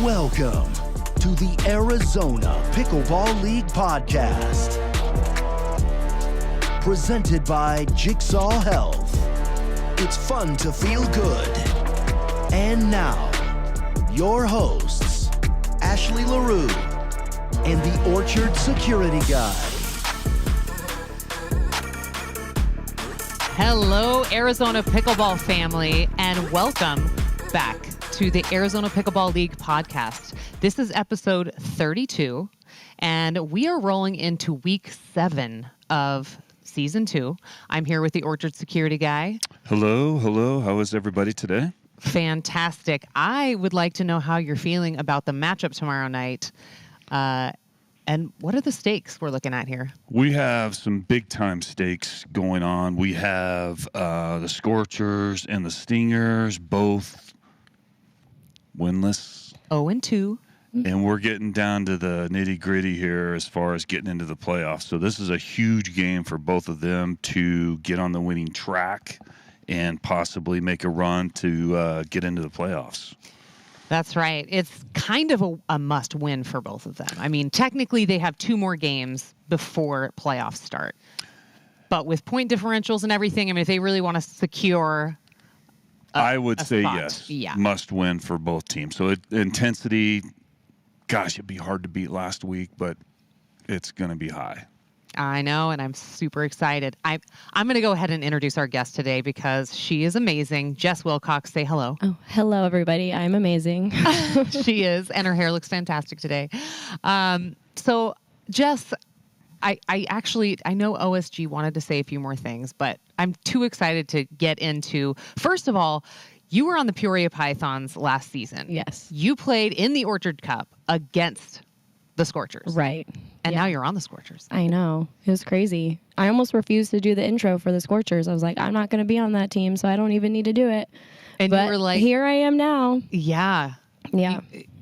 Welcome to the Arizona Pickleball League podcast. Presented by Jigsaw Health. It's fun to feel good. And now, your hosts, Ashley Leroux and the Orchard Security Guy. Hello, Arizona Pickleball family, and welcome back to the Arizona Pickleball League podcast. This is episode 32, and we are rolling into week 7 of season 2. I'm here with the Orchard Security Guy. Hello. How is everybody today? Fantastic. I would like to know how you're feeling about the matchup tomorrow night. And what are the stakes we're looking at here? We have some big-time stakes going on. We have the Scorchers and the Stingers, both winless. 0-2. And we're getting down to the nitty-gritty here as far as getting into the playoffs. So this is a huge game for both of them to get on the winning track and possibly make a run to get into the playoffs. That's right. It's kind of a must-win for both of them. I mean, technically, they have 2 more games before playoffs start. But with point differentials and everything, I mean, if they really want to secure I would say spot, yes. Yeah. Must win for both teams. So intensity, gosh, it'd be hard to beat last week, but it's going to be high. I know, and I'm super excited. I'm going to go ahead and introduce our guest today because she is amazing. Jess Wilcox, say hello. Oh, hello, everybody. I'm amazing. She is, and her hair looks fantastic today. So, Jess, I know OSG wanted to say a few more things, but I'm too excited to get into. First of all, you were on the Peoria Pythons last season. Yes. You played in the Orchard Cup against the Scorchers. Right. And now you're on the Scorchers. I know. It was crazy. I almost refused to do the intro for the Scorchers. I was like, I'm not going to be on that team, so I don't even need to do it. And but you were like, here I am now. Yeah. Yeah.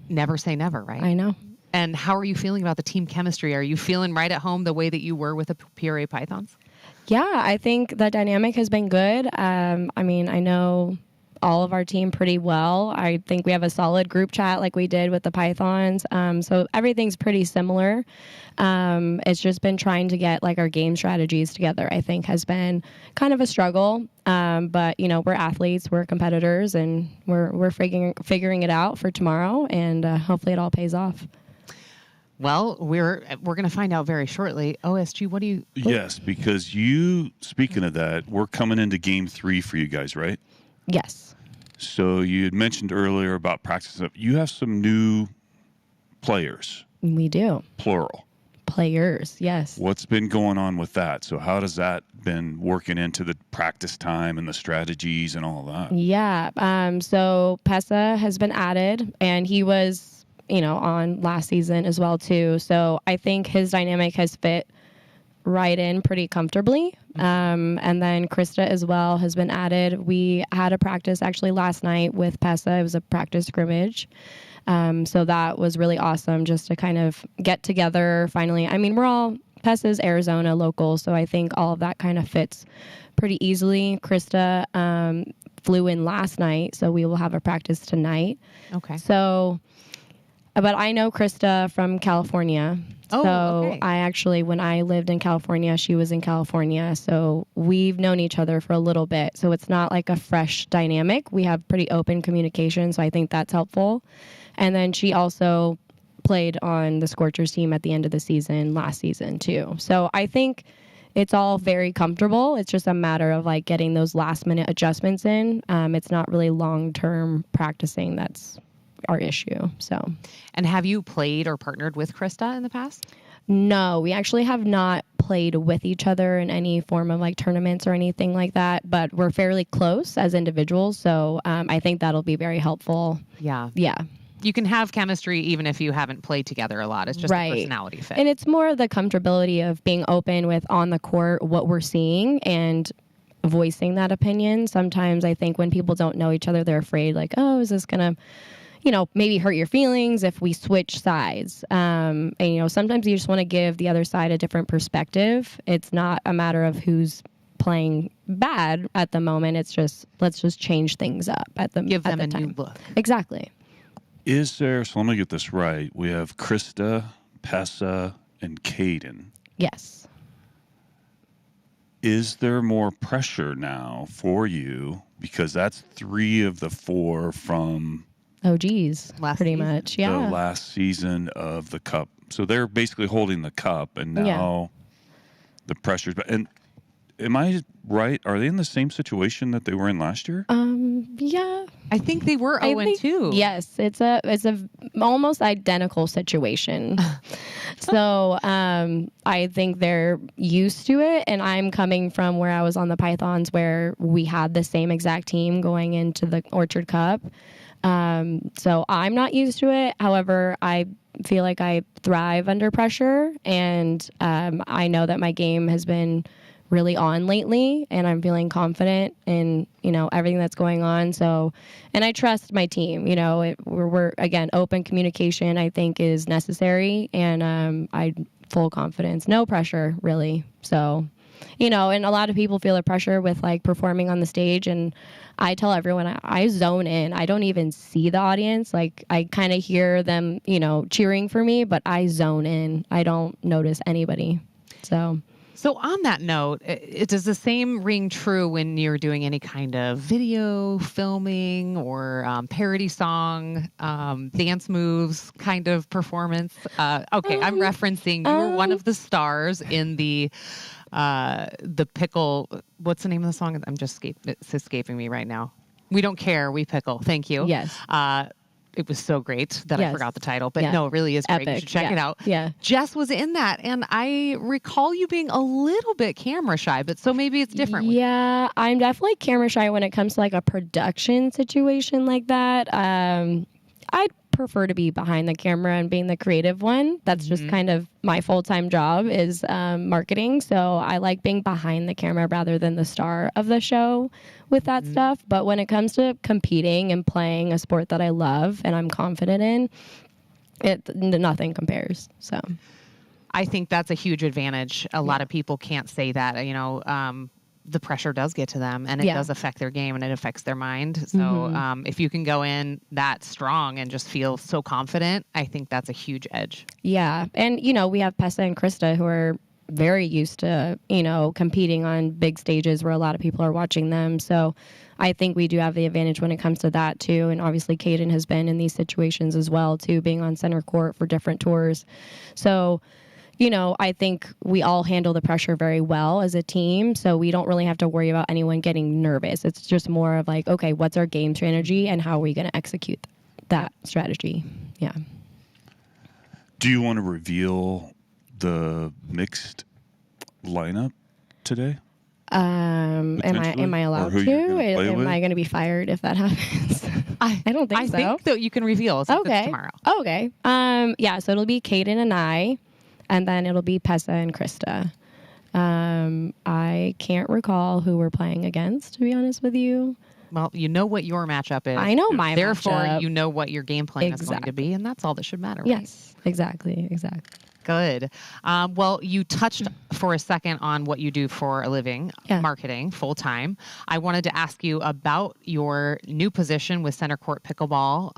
Never say never, right? I know. And how are you feeling about the team chemistry? Are you feeling right at home the way that you were with the Peoria Pythons? Yeah, I think the dynamic has been good. I mean, I know all of our team pretty well. I think we have a solid group chat like we did with the Pythons. So everything's pretty similar. It's just been trying to get like our game strategies together, I think has been kind of a struggle. But you know, we're athletes, we're competitors, and we're figuring it out for tomorrow, and hopefully it all pays off. Well, we're going to find out very shortly. OSG, what do you... Yes, because speaking of that, we're coming into game 3 for you guys, right? Yes. So you had mentioned earlier about practice. You have some new players. We do. Plural. Players, yes. What's been going on with that? So how does that been working into the practice time and the strategies and all that? Yeah. So Pesa has been added, and he was, on last season as well, too. So I think his dynamic has fit right in pretty comfortably. And then Krista as well has been added. We had a practice actually last night with Pesa. It was a practice scrimmage. So that was really awesome just to kind of get together finally. I mean, Pesa's Arizona local, so I think all of that kind of fits pretty easily. Krista flew in last night, so we will have a practice tonight. Okay. So, but I know Krista from California. Oh, so okay. I actually, when I lived in California, she was in California. So we've known each other for a little bit. So it's not like a fresh dynamic. We have pretty open communication. So I think that's helpful. And then she also played on the Scorchers team at the end of the season, last season too. So I think it's all very comfortable. It's just a matter of like getting those last minute adjustments in. It's not really long-term practicing. That's our issue. So, and have you played or partnered with Krista in the past? No, we actually have not played with each other in any form of like tournaments or anything like that, but we're fairly close as individuals. So I think that'll be very helpful. Yeah. Yeah. You can have chemistry even if you haven't played together a lot. It's just a personality fit. And it's more the comfortability of being open with on the court what we're seeing and voicing that opinion. Sometimes I think when people don't know each other, they're afraid like, oh, is this going to maybe hurt your feelings if we switch sides. And, sometimes you just want to give the other side a different perspective. It's not a matter of who's playing bad at the moment. It's just, let's just change things up at the Give them the a time. new look. Exactly. Is there, so let me get this right. We have Krista, Pessa, and Caden. Yes. Is there more pressure now for you? Because that's 3 of the 4 from Oh, geez. Last Pretty season. much. Yeah. the last season of the Cup. So they're basically holding the Cup, and now the pressure's. And am I right? Are they in the same situation that they were in last year? Yeah. I think they were 0-2. Yes, it's a almost identical situation. So I think they're used to it, and I'm coming from where I was on the Pythons, where we had the same exact team going into the Orchard Cup. So I'm not used to it. However, I feel like I thrive under pressure, and I know that my game has been really on lately, and I'm feeling confident in, everything that's going on. So, and I trust my team. We're again, open communication, I think, is necessary, and I full confidence, no pressure really. So, and a lot of people feel the pressure with like performing on the stage, and I tell everyone I zone in. I don't even see the audience. Like, I kind of hear them, cheering for me, but I zone in. I don't notice anybody. So on that note, does the same ring true when you're doing any kind of video filming or parody song, dance moves kind of performance? Okay, I'm referencing you were one of the stars in the pickle. What's the name of the song? It's escaping me right now. We don't care. We pickle. Thank you. Yes. It was so great that I forgot the title, but Yeah. no, it really is great. Epic. You should check it out. Yeah. Jess was in that, and I recall you being a little bit camera shy, but so maybe it's different. Yeah, I'm definitely camera shy when it comes to like a production situation like that. I'd prefer to be behind the camera and being the creative one. That's just kind of my full-time job is marketing. So I like being behind the camera rather than the star of the show with that stuff. But when it comes to competing and playing a sport that I love and I'm confident in, nothing compares. So I think that's a huge advantage. A lot of people can't say that, the pressure does get to them, and it does affect their game, and it affects their mind. So if you can go in that strong and just feel so confident, I think that's a huge edge. Yeah. And, we have Pessa and Krista who are very used to, competing on big stages where a lot of people are watching them. So I think we do have the advantage when it comes to that too. And obviously Caden has been in these situations as well too, being on center court for different tours. So I think we all handle the pressure very well as a team, so we don't really have to worry about anyone getting nervous. It's just more of like, okay, what's our game strategy and how are we going to execute that strategy? Yeah. Do you want to reveal the mixed lineup today? Am I allowed to? Am I going to be fired if that happens? I don't think so. I think that you can reveal since it's tomorrow. Okay. Yeah, so it'll be Caden and I. And then it'll be Pessa and Krista. I can't recall who we're playing against, to be honest with you. Well, you know what your matchup is. I know my Therefore, matchup. you know what your game plan is going to be, and that's all that should matter. Right? Yes, exactly. Good. Well, you touched for a second on what you do for a living, marketing, full time. I wanted to ask you about your new position with Center Court Pickleball.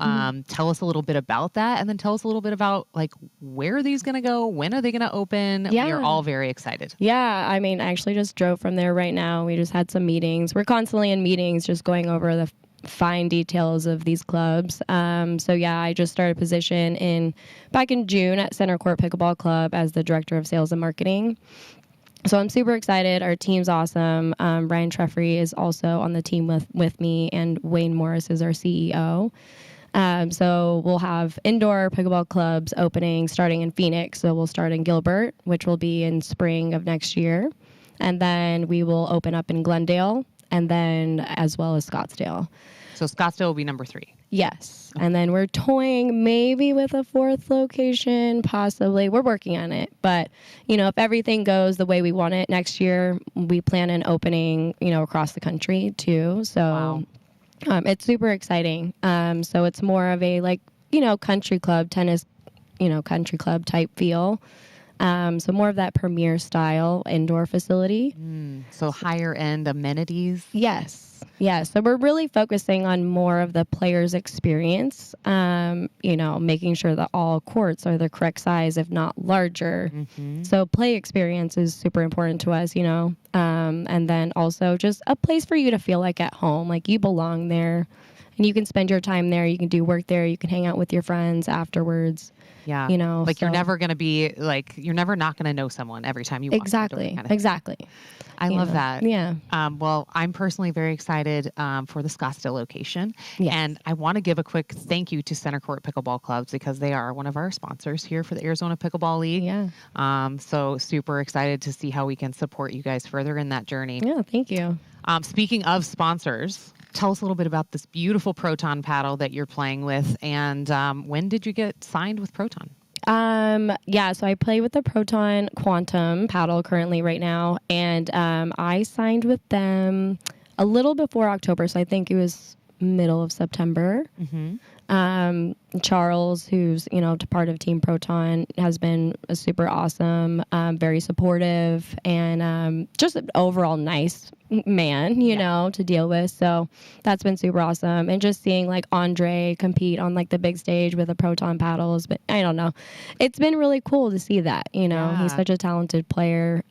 Tell us a little bit about that, and then tell us a little bit about like where are these going to go? When are they going to open? Yeah. We are all very excited. Yeah, I mean, I actually just drove from there right now. We just had some meetings. We're constantly in meetings, just going over the fine details of these clubs. So yeah, I just started a position back in June at Center Court Pickleball Club as the director of sales and marketing. So I'm super excited. Our team's awesome. Ryan Treffry is also on the team with me, and Wayne Morris is our CEO. So we'll have indoor pickleball clubs opening starting in Phoenix. So we'll start in Gilbert, which will be in spring of next year. And then we will open up in Glendale, and then as well as Scottsdale. So Scottsdale will be number 3. Yes. And then we're toying maybe with a 4th location, possibly. We're working on it. But, if everything goes the way we want it next year, we plan on opening, across the country too. So it's super exciting. So it's more of a country club, tennis, country club type feel. So more of that premier style indoor facility. So higher end amenities. Yes. Yeah. So we're really focusing on more of the player's experience, making sure that all courts are the correct size, if not larger. So play experience is super important to us, and then also just a place for you to feel like at home, like you belong there and you can spend your time there. You can do work there. You can hang out with your friends afterwards. Yeah. Like you're never going to be like, you're never not going to know someone every time you walk exactly. kind of Exactly. I love that. Yeah. Well, I'm personally very excited for the Scottsdale location. Yes. And I want to give a quick thank you to Center Court Pickleball Clubs because they are one of our sponsors here for the Arizona Pickleball League. Yeah. So super excited to see how we can support you guys further in that journey. Yeah. Thank you. Speaking of sponsors, tell us a little bit about this beautiful Proton paddle that you're playing with. And when did you get signed with Proton? So I play with the Proton Quantum paddle currently right now, and I signed with them a little before October, so I think it was middle of September. Charles, who's part of Team Proton, has been a super awesome, very supportive, and just an overall nice man, to deal with. So that's been super awesome. And just seeing like Andre compete on like the big stage with a Proton paddle has been, I don't know, it's been really cool to see that. He's such a talented player.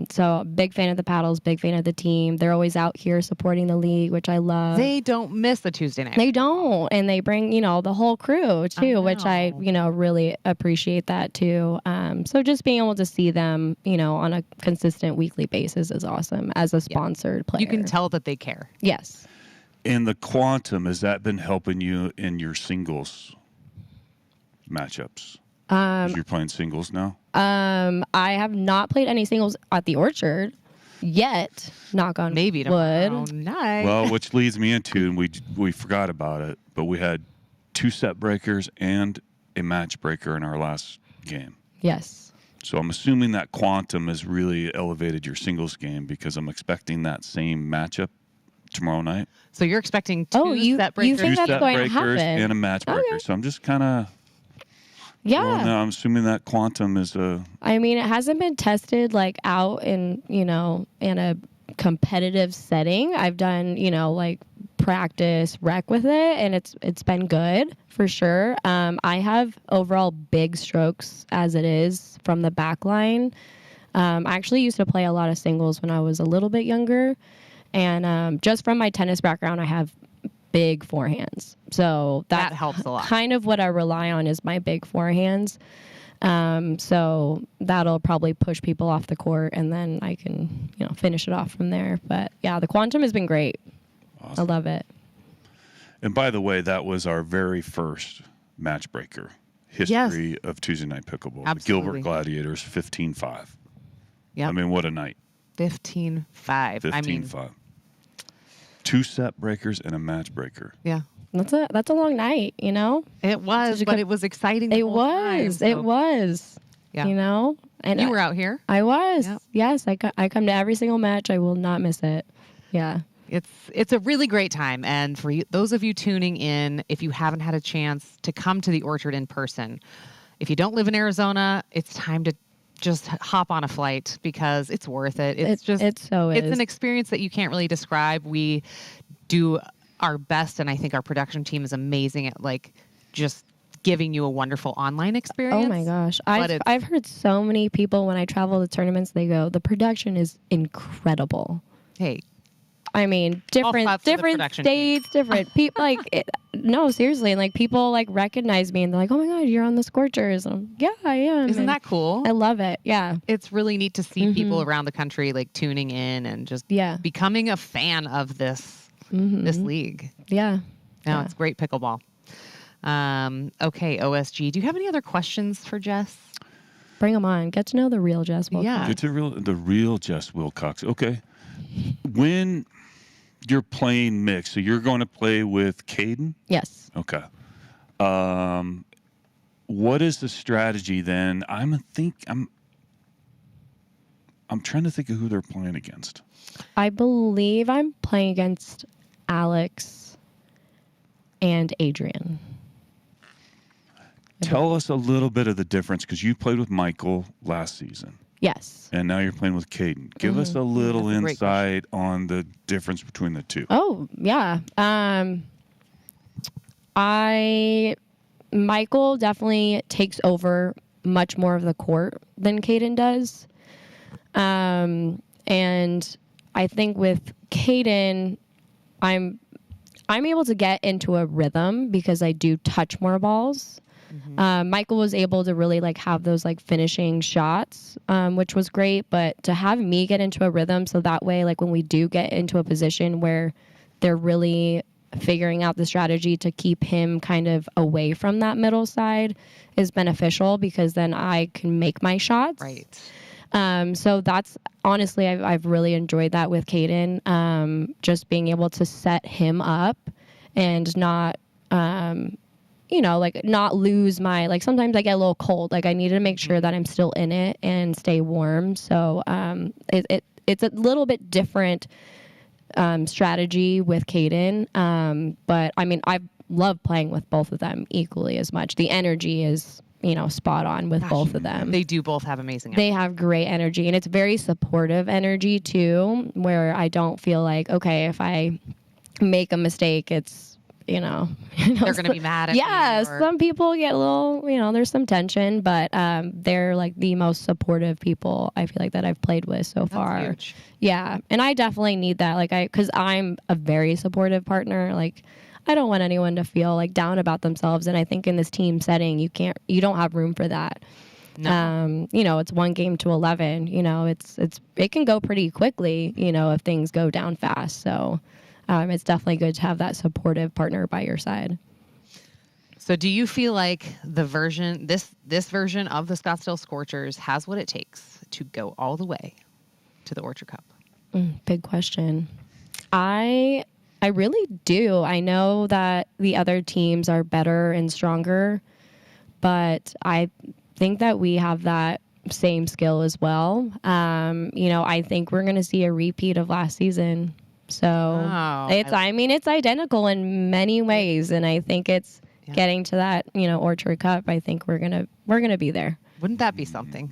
So big fan of the paddles, big fan of the team. They're always out here supporting the league, which I love. They don't miss a Tuesday night. They don't, and they bring the whole crew too, which I really appreciate that too. So just being able to see them on a consistent weekly basis is awesome as a sponsored player. You can tell that they care. Yes. And the Quantum, has that been helping you in your singles matchups? Because you're playing singles now? I have not played any singles at the Orchard yet. Knock on Maybe tomorrow wood. night. Well, which leads me into, and we forgot about it, but we had 2 set breakers and a match breaker in our last game. Yes. So I'm assuming that Quantum has really elevated your singles game because I'm expecting that same matchup tomorrow night. So you're expecting two set breakers? You think 2 that's set going to breakers happen? and a match breaker. Okay. So I'm just kind of... Yeah. Well, no, I'm assuming that Quantum is a... I mean, it hasn't been tested like out in a competitive setting. I've done, like practice rec with it, and it's been good for sure. I have overall big strokes as it is from the back line. I actually used to play a lot of singles when I was a little bit younger, and just from my tennis background, I have big forehands. So that helps a lot. Kind of what I rely on is my big forehands. So that'll probably push people off the court, and then I can, finish it off from there. But yeah, the Quantum has been great. Awesome. I love it. And by the way, that was our very first match breaker history of Tuesday Night Pickleball. Absolutely. The Gilbert Gladiators, 15-5. Yeah. I mean, what a night. 15-5. 15-5. 2 set breakers and a match breaker. Yeah. That's a long night, It was, but it was exciting. It was. It was. Yeah. And you were out here. I was. Yep. Yes, I come to every single match. I will not miss it. Yeah. It's a really great time. And for those of you tuning in, if you haven't had a chance to come to the Orchard in person, if you don't live in Arizona, it's time to just hop on a flight because it's worth it. It's an experience that you can't really describe. We do our best, and I think our production team is amazing at just giving you a wonderful online experience. Oh my gosh. I've heard so many people when I travel to tournaments, they go, the production is incredible. Hey, I mean, different states, different people. No, seriously, and people recognize me, and they're like, "Oh my God, you're on the Scorchers." And yeah, I am. Isn't that cool? I love it. Yeah, it's really neat to see people around the country tuning in and just becoming a fan of this league. Yeah, no, it's great pickleball. Okay, OSG. Do you have any other questions for Jess? Bring them on. Get to know the real Jess Wilcox. Yeah, Get to the real Jess Wilcox. Okay, when you're playing mixed, so you're going to play with Caden? Yes. Okay. What is the strategy then? I'm trying to think of who they're playing against. I believe I'm playing against Alex and Adrian. Tell us a little bit of the difference, because you played with Michael last season. Yes. And now you're playing with Caden. Give us a little That's a great insight on the difference between the two. Oh, yeah. Michael definitely takes over much more of the court than Caden does. And I think with Caden, I'm able to get into a rhythm because I do touch more balls. Michael was able to really like have those like finishing shots, which was great. But to have me get into a rhythm, so that way, like when we do get into a position where they're really figuring out the strategy to keep him kind of away from that middle side, is beneficial because then I can make my shots. Right. So that's honestly, I've really enjoyed that with Caden. Just being able to set him up and not, like not lose my, like sometimes I get a little cold. Like I need to make sure that I'm still in it and stay warm. So it's a little bit different strategy with Caden. But I mean, I love playing with both of them equally as much. The energy is, spot on with both of them. They do both have amazing energy. They have great energy, and it's very supportive energy too, where I don't feel like, okay, if I make a mistake, it's, they're going to be mad at me. Yeah, some people get a little, there's some tension, but they're like the most supportive people I feel like that I've played with so far. Huge. Yeah, and I definitely need that. Like because I'm a very supportive partner. Like I don't want anyone to feel like down about themselves, and I think in this team setting, you don't have room for that. No. It's 1 game to 11. It can go pretty quickly. If things go down fast. So. It's definitely good to have that supportive partner by your side. So do you feel like this version of the Scottsdale Scorchers has what it takes to go all the way to the Orchard Cup? Big question. I really do. I know that the other teams are better and stronger, but I think that we have that same skill as well. I think we're going to see a repeat of last season. So it's identical in many ways, and I think it's getting to that, Orchard Cup. I think we're gonna be there. Wouldn't that be something?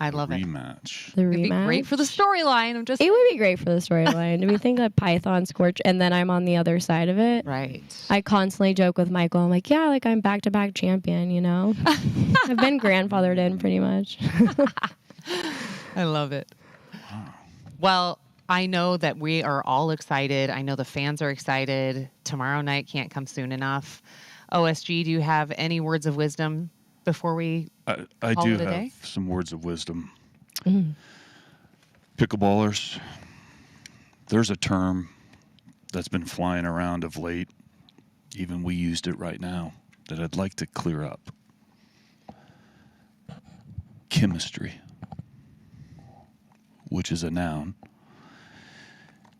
I love rematch. it. It'd be great for the storyline. It would be great for the storyline. Do we think that Python Scorch, and then I'm on the other side of it? Right. I constantly joke with Michael. I'm like, yeah, like I'm back-to-back champion. I've been grandfathered in pretty much. I love it. Well, I know that we are all excited. I know the fans are excited. Tomorrow night can't come soon enough. OSG, do you have any words of wisdom before we I call do it a have day? some words of wisdom. Pickleballers, there's a term that's been flying around of late. Even we used it right now that I'd like to clear up. Chemistry, which is a noun,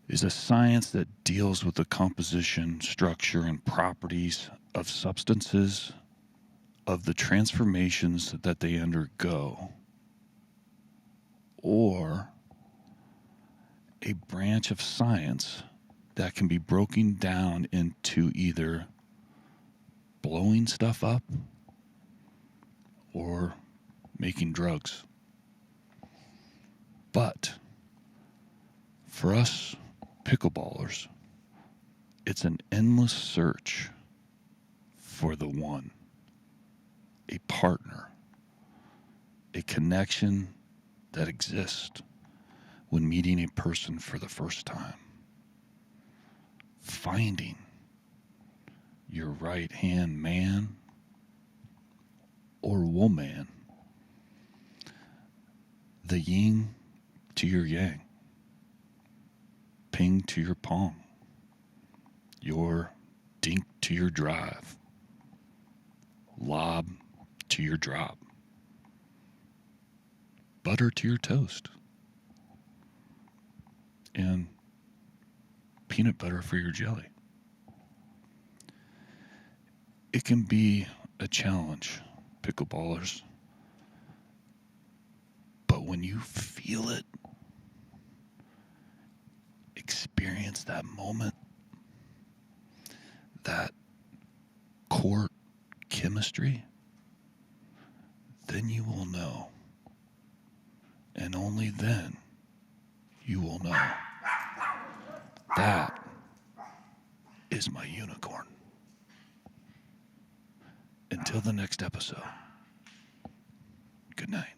is a science that deals with the composition, structure, and properties of substances, of the transformations that they undergo, or a branch of science that can be broken down into either blowing stuff up or making drugs. But for us pickleballers, it's an endless search for the one, a partner, a connection that exists when meeting a person for the first time. Finding your right-hand man or woman, the yin to your yang, ping to your pong, your dink to your drive, lob to your drop, butter to your toast, and peanut butter for your jelly. It can be a challenge, pickleballers, but when you feel it, experience that moment, that court chemistry, then you will know. And only then you will know. That is my unicorn. Until the next episode, good night.